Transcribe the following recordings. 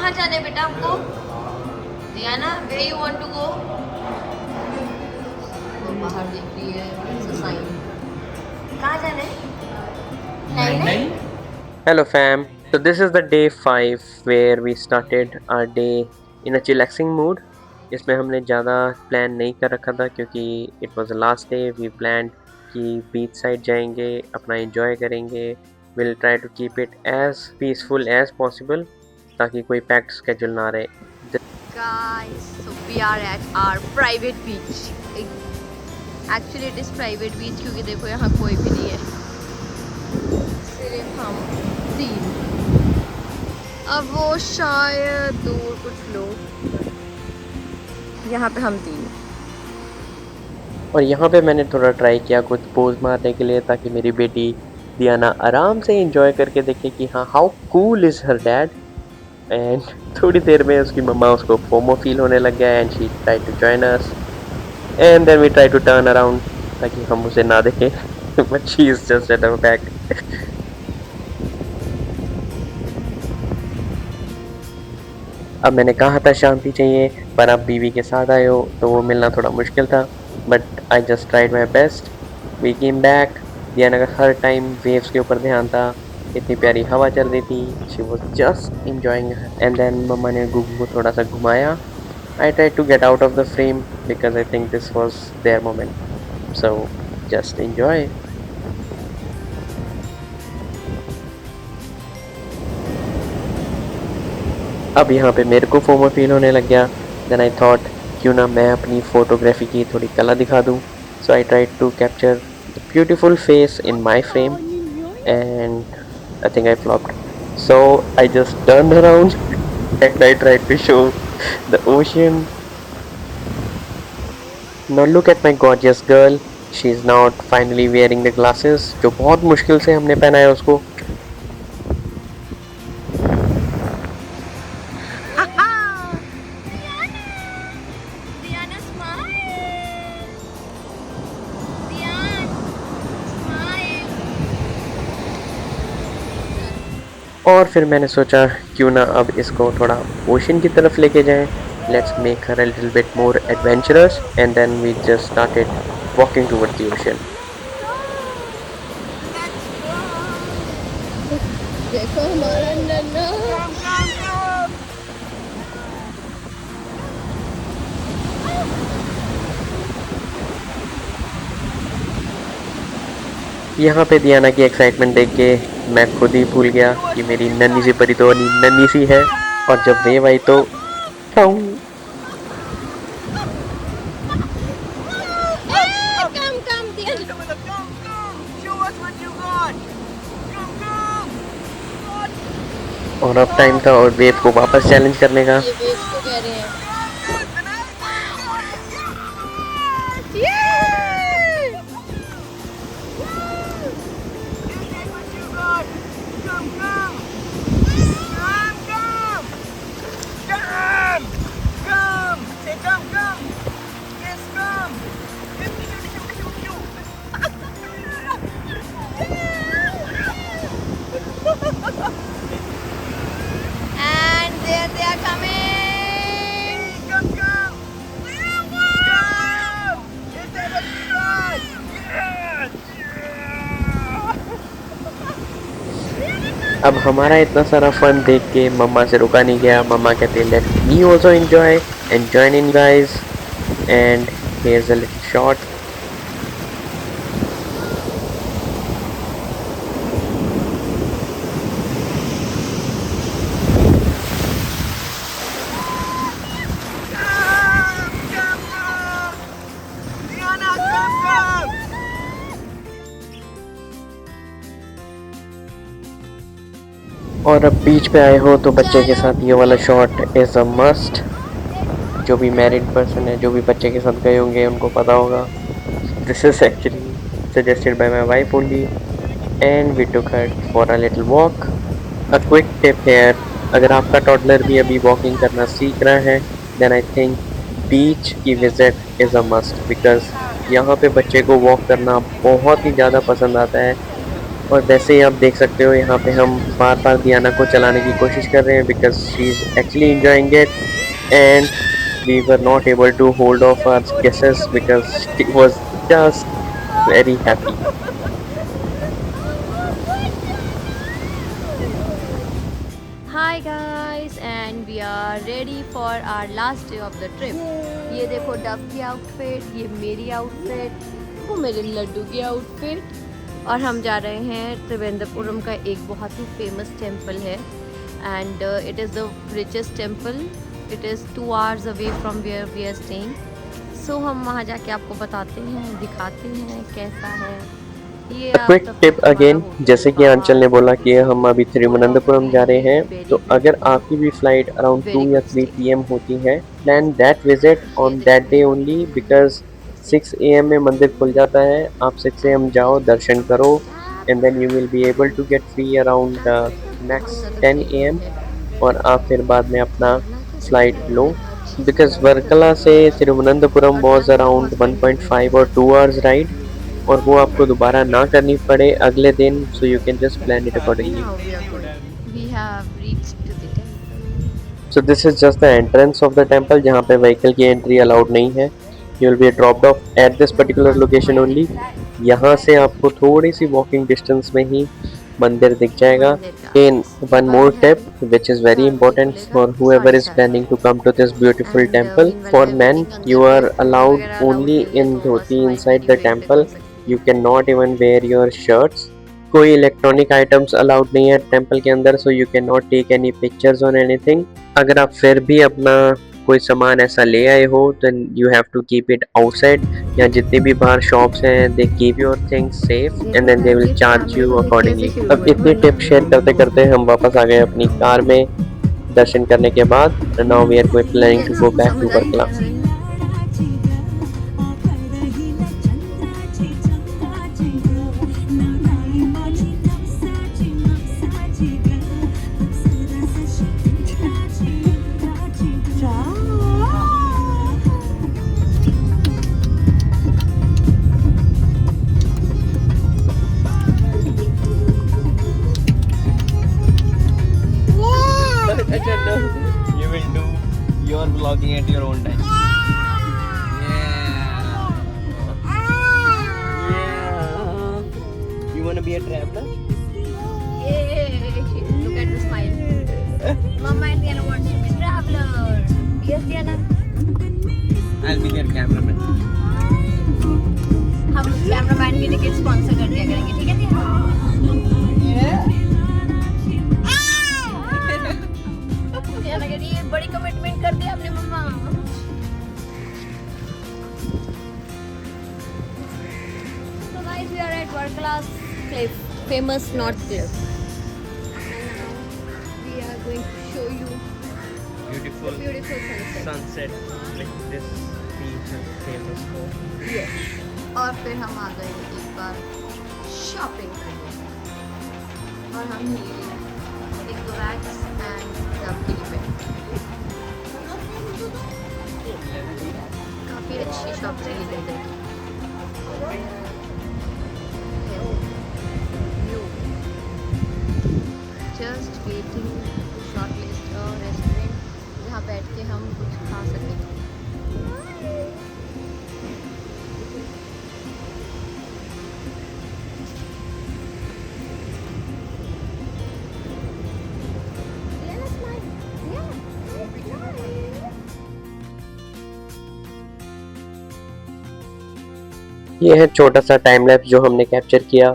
कहाँ जाना है बेटा आपको? दियाना, where you want to go? वो बाहर देख रही है, it's a sign. कहाँ जाना है? नहीं. Hello fam, so this is the day 5 where we started our day in a chillaxing mood. इसमें हमने ज़्यादा प्लान नहीं कर रखा था क्योंकि it was the last day. We planned कि बीच साइड जाएंगे, अपना enjoy करेंगे. We'll try to keep it as peaceful as possible ताकि कोई packed schedule ना रहे. Guys, so we are at our private beach. Actually it is private beach क्योंकि देखो यहाँ कोई भी नहीं है, सिर्फ हम तीन. अब वो शायद दूर कुछ लोग, यहाँ पे हम तीन. और यहाँ पे मैंने थोड़ा ट्राई किया कुछ पोज मारने के लिए ताकि मेरी बेटी दियाना आराम से एंजॉय करके देखे कि हाँ how cool is her dad. And थोड़ी देर में उसकी मम्मा उसको फोमो फील होने लग गया and she try to join us and then we try to turn around ताकि हम उसे ना देखें but she is just at our back. अब मैंने कहा था शांति चाहिए पर आप बीवी के साथ आए हो तो वो मिलना थोड़ा मुश्किल था but I just tried my best. We came back. Diana का हर टाइम वेव्स के ऊपर ध्यान था. इतनी प्यारी हवा चल रही थी. She was just enjoying and then मम्मा ने गुगू को थोड़ा सा घुमाया. I try to get out of the frame because I think this was their moment. So just enjoy. अब यहाँ पे मेरे को फोमो फील होने लग गया. देन आई थॉट क्यों ना मैं अपनी फ़ोटोग्राफी की थोड़ी कला दिखा दूँ. So I tried to capture the beautiful face in my frame and I think I flopped. So I just turn around and I tried to show the ocean. Now look at my gorgeous girl. She is not finally wearing the glasses जो बहुत मुश्किल से हमने पहनाया उसको. और फिर मैंने सोचा क्यों ना अब इसको थोड़ा ओशन की तरफ लेके जाएं. Let's make her a little bit more adventurous and then we just started walking towards the ocean. देखो हमारा नन्ना. यहाँ पे दियाना की एक्साइटमेंट देख के मैं खुद ही भूल गया कि मेरी नन्ही सी परी तो नन्ही सी है. और जब वेव आई तो और अब टाइम था और वेव को वापस चैलेंज करने का. ये वेव को कह रहे हैं. And there they are coming. अब हमारा इतना सारा फन देख के मम्मा से रुका नहीं गया. मम्मा कहते let me also enjoy and join in guys and here is a little shot. और अब बीच पे आए हो तो बच्चे के साथ ये वाला शॉट इज़ अ मस्ट. जो भी मैरिड पर्सन है, जो भी बच्चे के साथ गए होंगे उनको पता होगा. This is actually suggested by my wife only and we took her for a little walk. A quick tip here, अगर आपका टॉडलर भी अभी वॉकिंग करना सीख रहा है देन आई थिंक बीच की visit is a must because यहाँ पे बच्चे को वॉक करना बहुत ही ज़्यादा पसंद आता है. और वैसे ही आप देख सकते हो यहाँ पे हम बार बार दियाना को चलाने की कोशिश कर रहे हैं because she is actually enjoying it, and we were not able to hold off our guesses because she was just very happy. Hi guys and we are ready for our last day of the trip. ये देखो Dove की outfit, ये मेरी outfit, वो मेरे लड्डू की outfit. और हम जा रहे हैं त्रिवेंद्रपुरम का एक बहुत ही फेमस टेम्पल है and it is the richest temple. It is 2 hours away from where we are staying. सो हम वहाँ जाके आपको बताते हैं, दिखाते हैं कैसा है। ये आप क्विक तब टिप तक हमारा अगेन, होटल जैसे कि आंचल ने बोला कि हम अभी तिरुवनंतपुरम जा रहे हैं, वेरी तो अगर आपकी भी फ्लाइट अराउंड 2 वेरी या गुड 3 स्टे। पीएम होती है, plan that visit on that day only because 6 AM में मंदिर खुल जाता है। आप 6 AM जाओ, दर्शन करो, and then you will be able to get free around max 10 AM, और आप फिर बाद में अपना फ्लाइट लो बिकॉज वर्कला से तिरुवनंतपुरम वॉज अराउंड 1.5 और 2 hours राइड, और वो आपको दोबारा ना करनी पड़े अगले दिन, सो you can just plan it accordingly. Now we are going. We have reached to the temple. So this is just the entrance of the temple जहाँ पे व्हीकल की एंट्री अलाउड नहीं है. You will be dropped of at this particular location only. यहाँ से आपको थोड़ी sea walking distance में ही मंदिर दिख जाएगा. In one more tip which is very important for whoever is planning to come to this beautiful temple. For men, you are allowed only in dhoti inside the temple. You cannot even wear your shirts. कोई electronic items allowed नहीं है temple के अंदर, so you can not take any pictures on anything. अगर आप फिर भी अपना कोई सामान ऐसा ले आए हो then you have to keep it outside. या जितने भी बाहर शॉप्स हैं they keep your things safe and then they will charge you accordingly. अब इतनी टिप शेयर करते करते हम वापस आ गए अपनी कार में दर्शन करने के बाद. Now we are planning to go back to Varkala. You will do your vlogging at your own time. Yeah. You wanna be a traveler? Yay! Look at the smile. Mama and Diana wants to be traveler. Yes, Diana. I'll be their cameraman. हम cameraman की ticket sponsor कर दिया करेंगे, ठीक है दिया? ये बड़ी कमिटमेंट कर दी आपने मम्मा. So guys, we are at Varkala's cliff, famous North Cliff. And now we are going to show you Beautiful beautiful sunset. sunset like this beach is famous for. Yes. और फिर हम आ गए एक बार शॉपिंग करने और हम लिए एक वैक्स एंड डब की पेंट. काफ़ी अच्छी शॉप से लिए थे. Just waiting to shortlist a restaurant जहाँ बैठ के हम कुछ खा सकें. ये है छोटा सा टाइम लैप्स जो हमने कैप्चर किया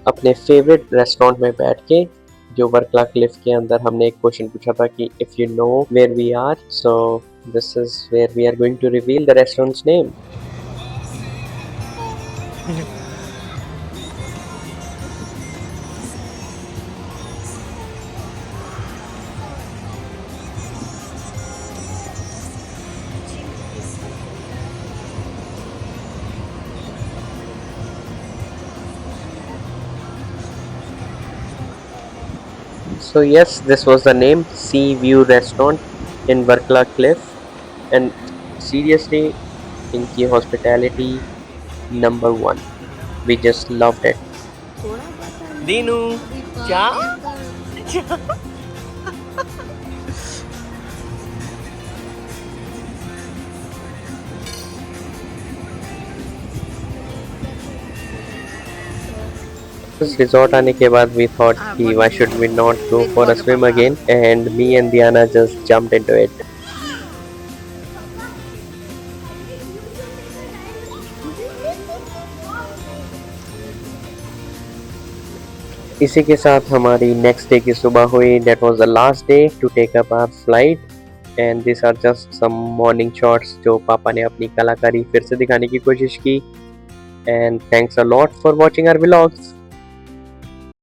अपने फेवरेट रेस्टोरेंट में बैठ के, जो वर्कला क्लिफ के अंदर. हमने एक क्वेश्चन पूछा था कि if you know where we are, so this is where we are going to reveal the restaurant's name. So yes, this was the name, Sea View Restaurant in Varkala Cliff, and seriously, इनकी hospitality number 1. We just loved it. थोड़ा बहुत दीनू क्या उस resort आने के बाद we thought कि why should we not go for a swim again and me and Diana just jumped into it. इसी के साथ हमारी नेक्स्ट डे की सुबह हुई. That was the last day to take up our flight and these are just some morning shots जो पापा ने अपनी कलाकारी फिर से दिखाने की कोशिश की. And thanks a lot for watching our vlogs.